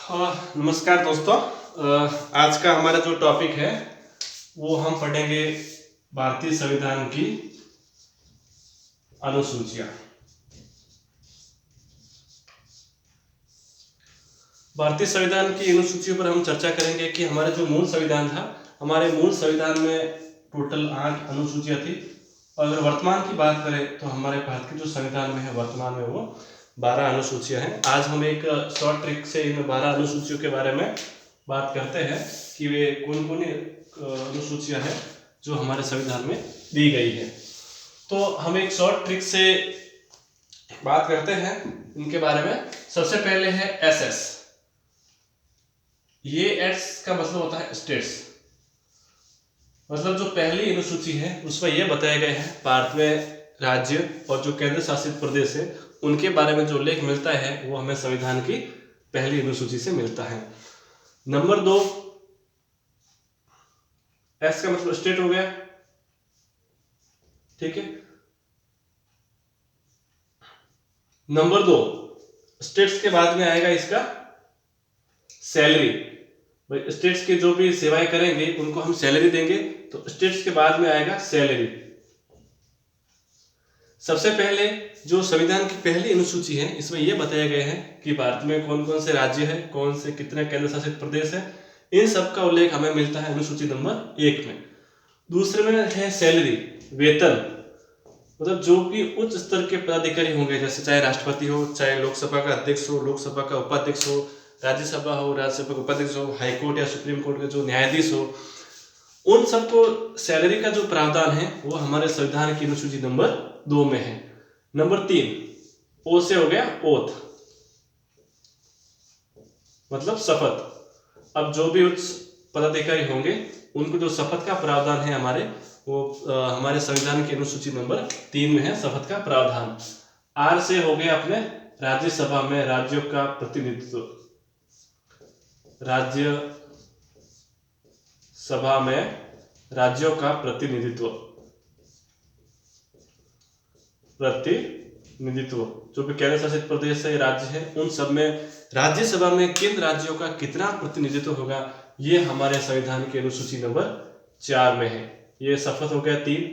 नमस्कार दोस्तों। आज का हमारा जो टॉपिक है वो हम पढ़ेंगे भारतीय संविधान की अनुसूचियां। भारतीय संविधान की अनुसूचियों पर हम चर्चा करेंगे कि हमारा जो मूल संविधान था, हमारे मूल संविधान में टोटल 8 अनुसूचियां थी। और अगर वर्तमान की बात करें तो हमारे भारत के जो संविधान में है वर्तमान में वो 12 अनुसूचियां हैं। आज हम एक शॉर्ट ट्रिक से इन 12 अनुसूचियों के बारे में बात करते हैं कि वे कौन कौन अनुसूचियां हैं जो हमारे संविधान में दी गई है। तो हम एक शॉर्ट ट्रिक से बात करते हैं इनके बारे में। सबसे पहले है एसएस। ये एस का मतलब होता है स्टेट्स, मतलब जो पहली अनुसूची है उसमें यह बताया गया है भारत में राज्य और जो केंद्र शासित प्रदेश है उनके बारे में जो उल्लेख मिलता है वो हमें संविधान की पहली अनुसूची से मिलता है। नंबर 2, एस का मतलब स्टेट हो गया, ठीक है। नंबर 2, स्टेट्स के बाद में आएगा इसका सैलरी। भाई स्टेट्स के जो भी सेवाएं करेंगे उनको हम सैलरी देंगे, तो स्टेट्स के बाद में आएगा सैलरी। सबसे पहले जो संविधान की पहली अनुसूची है इसमें यह बताया गया है कि भारत में कौन कौन से राज्य है, कौन से कितने केंद्र शासित प्रदेश है, इन सब का उल्लेख हमें मिलता है अनुसूची नंबर 1 में। दूसरे में है सैलरी, वेतन। मतलब जो भी उच्च स्तर के पदाधिकारी होंगे, जैसे चाहे राष्ट्रपति हो, चाहे लोकसभा का अध्यक्ष हो, लोकसभा का उपाध्यक्ष हो, राज्यसभा हो, राज्यसभा का उपाध्यक्ष हो, हाईकोर्ट या सुप्रीम कोर्ट के जो न्यायाधीश हो, उन सबको सैलरी का जो प्रावधान है वो हमारे संविधान की अनुसूची नंबर 2 में है। नंबर 3, ओ से हो गया ओथ, मतलब शपथ। अब जो भी उच्च पदाधिकारी होंगे उनको जो शपथ का प्रावधान है हमारे संविधान की अनुसूची नंबर 3 में है शपथ का प्रावधान। आर से हो गया अपने राज्यसभा में राज्यों का प्रतिनिधित्व, राज्य सभा में राज्यों का प्रतिनिधित्व। जो भी केंद्र शासित प्रदेश है, राज्य है, उन सब में राज्यसभा में किन राज्यों का कितना प्रतिनिधित्व होगा ये हमारे संविधान की अनुसूची नंबर 4 में है। ये शपथ हो गया 3,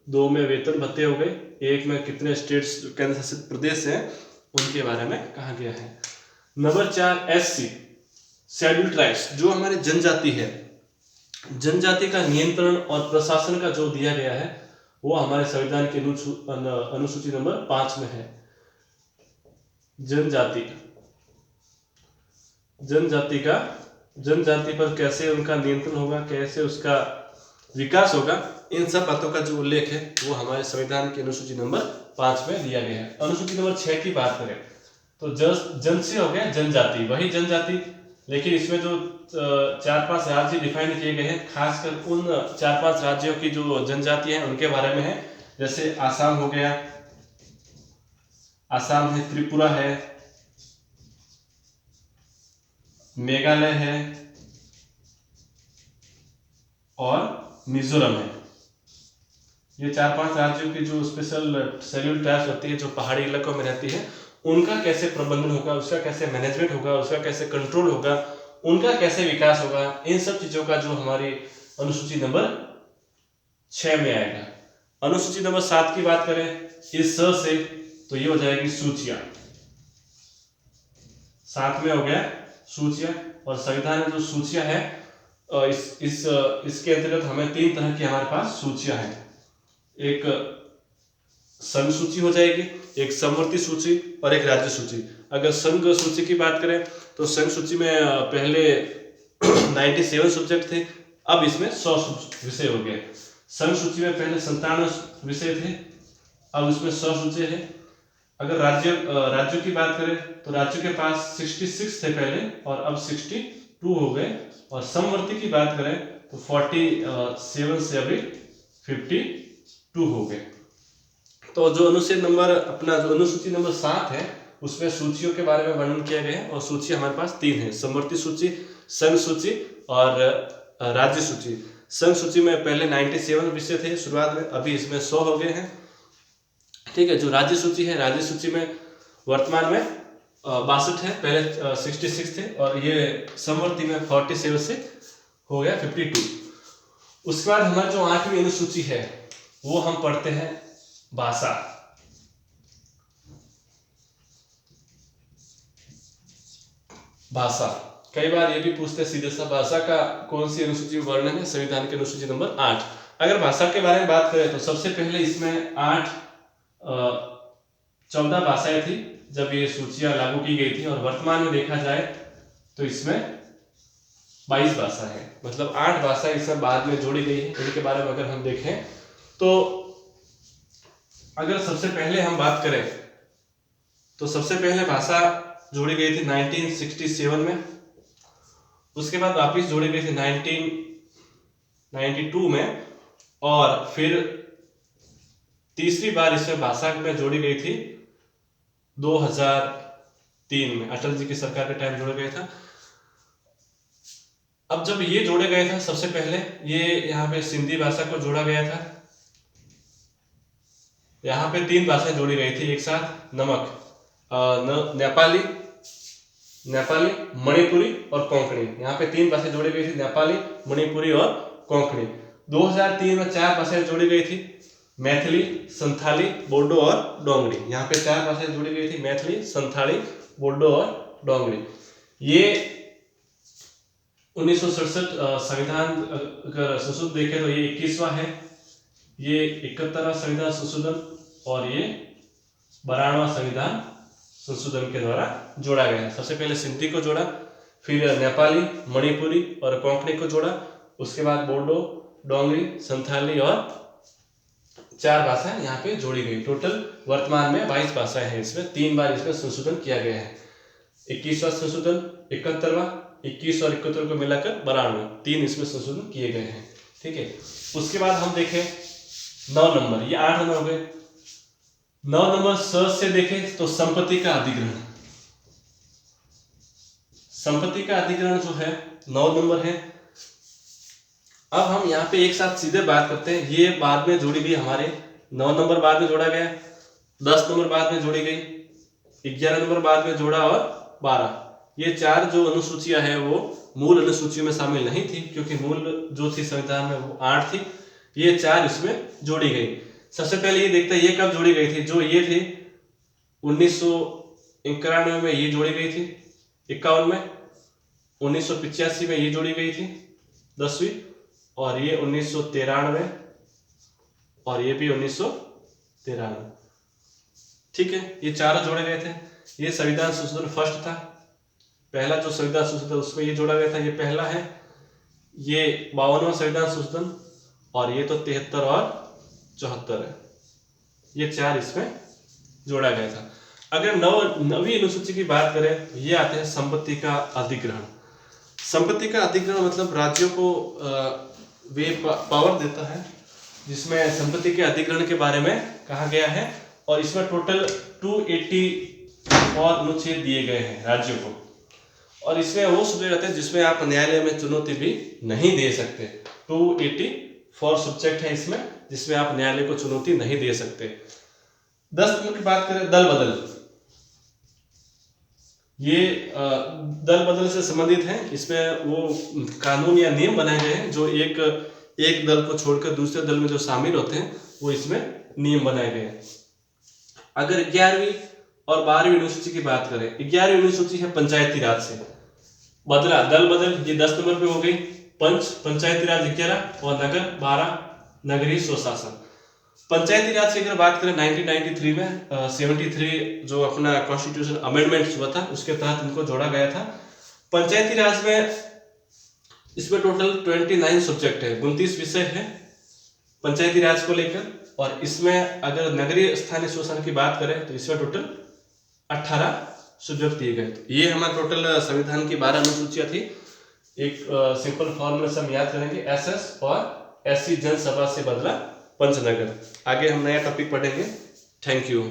2 में वेतन भत्ते हो गए, 1 में कितने स्टेट्स केंद्र शासित प्रदेश हैं उनके बारे में कहा गया है। नंबर 4 एससी, शेड्यूल्ड ट्राइब्स, जो हमारी जनजाति है, जनजाति का नियंत्रण और प्रशासन का जो दिया गया है वो हमारे संविधान की अनुसूची नंबर 5 में है। जनजाति पर कैसे उनका नियंत्रण होगा, कैसे उसका विकास होगा, इन सब बातों का जो उल्लेख है वो हमारे संविधान की अनुसूची नंबर 5 में दिया गया है। अनुसूची नंबर 6 की बात करें तो जन से हो गया जनजाति, वही जनजाति, लेकिन इसमें जो 4-5 राज्य डिफाइन किए गए हैं, खासकर उन 4-5 राज्यों की जो जनजाति है उनके बारे में है। जैसे आसाम हो गया, आसाम है, त्रिपुरा है, मेघालय है और मिजोरम है। ये 4-5 राज्यों की जो स्पेशल शेड्यूल्ड ट्राइब्स होती है, जो पहाड़ी इलाकों में रहती है, उनका कैसे प्रबंधन होगा, उसका कैसे मैनेजमेंट होगा, उसका कैसे कंट्रोल होगा, उनका कैसे विकास होगा, इन सब चीजों का जो हमारी अनुसूची नंबर 6 में आएगा। अनुसूची नंबर 7 की बात करें इस स से तो ये हो जाएगी सूचियां। 7 में हो गया सूचियां। और संविधान में जो सूचियां है इसके अंतर्गत हमें 3 तरह की हमारे पास सूचियां हैं। एक संघ सूची हो जाएगी, एक समवर्ती सूची और एक राज्य सूची। अगर संघ सूची की बात करें तो संघ सूची में पहले 97 सब्जेक्ट थे, अब इसमें 100 विषय हो गए। संघ सूची में पहले 97 विषय थे, अब इसमें 100 विषय है। अगर राज्यों की बात करें तो राज्यों के पास 66 थे पहले और अब 62 हो गए। और समवर्ती की बात करें तो 47 से अभी 52 हो गए। तो जो अनुसूची नंबर 7 है उसमें सूचियों के बारे में वर्णन किया गया है। और सूची हमारे पास 3 है, समवर्ती सूची, संघ सूची और राज्य सूची। संघ सूची में पहले 97 विषय थे शुरुआत में, अभी इसमें 100 हो गए हैं, ठीक है। जो राज्य सूची है, राज्य सूची में वर्तमान में 62 है, पहले 66 थे और ये समवर्ती में 47 से हो गया 52। उसके बाद हमारी जो 8वीं अनुसूची है वो हम पढ़ते हैं भाषा। भाषा कई बार ये भी पूछते हैं सीधे सा, भाषा का कौन सी अनुसूची में वर्णन है? संविधान की अनुसूची नंबर 8। अगर भाषा के बारे में बात करें तो सबसे पहले इसमें 14 भाषाएं थी जब ये सूचियां लागू की गई थी, और वर्तमान में देखा जाए तो इसमें 22 भाषा है, मतलब 8 भाषाएं इसमें बाद में जोड़ी गई है। इनके बारे में अगर हम देखें तो अगर सबसे पहले हम बात करें तो सबसे पहले भाषा जोड़ी गई थी 1967 में, उसके बाद वापिस जोड़ी गई थी 1992 में, और फिर तीसरी बार इसमें भाषा में जोड़ी गई थी 2003 में, अटल जी की सरकार के टाइम जोड़ा गया था। अब जब ये जोड़े गए थे सबसे पहले ये यहाँ पे सिंधी भाषा को जोड़ा गया था। यहाँ पे 3 भाषाएं जोड़ी गई थी एक साथ, नेपाली, मणिपुरी और कोंकणी। यहाँ पे 3 भाषाएं जोड़ी गई थी, नेपाली, मणिपुरी और कोंकणी। 2003 में 4 भाषाएं जोड़ी गई थी, मैथिली, संथाली, बोडो और डोंगरी। यहाँ पे 4 भाषाएं जोड़ी गई थी, मैथिली, संथाली, बोडो और डोंगरी। ये 1967 संविधान अगर संशोधन देखें तो ये 21वां है, ये 71वां संविधान संशोधन और ये 92वां संविधान संशोधन के द्वारा जोड़ा गया है। सबसे पहले सिंधी को जोड़ा, फिर नेपाली, मणिपुरी और कोंकणी को जोड़ा, उसके बाद बोडो, डोंगरी, संथाली और 4 भाषाएं यहाँ पे जोड़ी गई। टोटल वर्तमान में 22 भाषाएं हैं। इसमें 3 बार इसमें संशोधन किया गया है, 21वां संशोधन, 71वां, 21 और 71 को मिलाकर 92, 3 इसमें संशोधन किए गए हैं। ठीक है, उसके बाद हम देखें 9 नंबर, ये 8 नंबर हो गए। 9 नंबर से देखें तो संपत्ति का अधिग्रहण। संपत्ति का अधिग्रहण जो है 9 नंबर है। अब हम यहाँ पे एक साथ सीधे बात करते हैं। ये बाद में जोड़ी गई, हमारे 9 नंबर बाद में जोड़ा गया, 10 नंबर बाद में जोड़ी गई, 11 नंबर बाद में जोड़ा और 12। ये 4 जो अनुसूचियां है वो मूल अनुसूची में शामिल नहीं थी, क्योंकि मूल जो थी संविधान में वो 8 थी। ये 4 इसमें जोड़ी गई। सबसे पहले ये देखते हैं ये कब जोड़ी गई थी। जो ये थी 1991 में ये जोड़ी गई थी, 51 में, 1985 में ये जोड़ी गई थी 10वीं, और ये 1993 और ये भी 1993। ठीक है, ये 4 जोड़े गए थे। ये संविधान संशोधन फर्स्ट था, पहला जो संविधान संशोधन उसमें ये जोड़ा गया था, ये पहला है। ये 52वां संविधान संशोधन, और ये तो 73 और 74 है। ये 4 इसमें जोड़ा गया था। अगर 9वीं अनुसूची की बात करें तो ये आते हैं संपत्ति का अधिग्रहण। संपत्ति का अधिग्रहण मतलब राज्यों को वे पावर देता है जिसमें संपत्ति के अधिग्रहण के बारे में कहा गया है, और इसमें टोटल 280 और अनुच्छेद दिए गए हैं राज्यों को, और इसमें वो सूचे रहते हैं जिसमें आप न्यायालय में चुनौती भी नहीं दे सकते। 284 सब्जेक्ट है इसमें जिसमें आप न्यायालय को चुनौती नहीं दे सकते। 10 नंबर की बात करें, दल बदल। ये दल बदल से संबंधित है। इसमें वो कानून या नियम बनाए गए हैं जो एक दल को छोड़कर दूसरे दल में जो शामिल होते हैं वो इसमें नियम बनाए गए हैं। अगर 11वीं और 12वीं अनुसूची की बात करें, 11वीं अनुसूची है पंचायती राज से बदला, दल बदल, ये 10 नंबर पे हो गई। पंचायती राज 11 और नगर 12, नगरीय स्वशासन। पंचायती राज की अगर बात करें 1993 में 73 जो अपना कॉन्स्टिट्यूशन अमेंडमेंट हुआ था उसके तहत इनको जोड़ा गया था। पंचायती राज में इसमें टोटल 29 सब्जेक्ट है, 29 विषय है पंचायती राज को लेकर, और इसमें अगर नगरीय स्थानीय स्वशासन की बात करें तो इसमें टोटल 18 सब्जेक्ट दिए गए। तो ये हमारा टोटल संविधान की 12 अनुसूचियां थी। एक सिंपल फॉर्मूला से हम याद करेंगे, SS और SC जनसभा से बदला पंचनगर। आगे हम नया टॉपिक पढ़ेंगे। Thank you.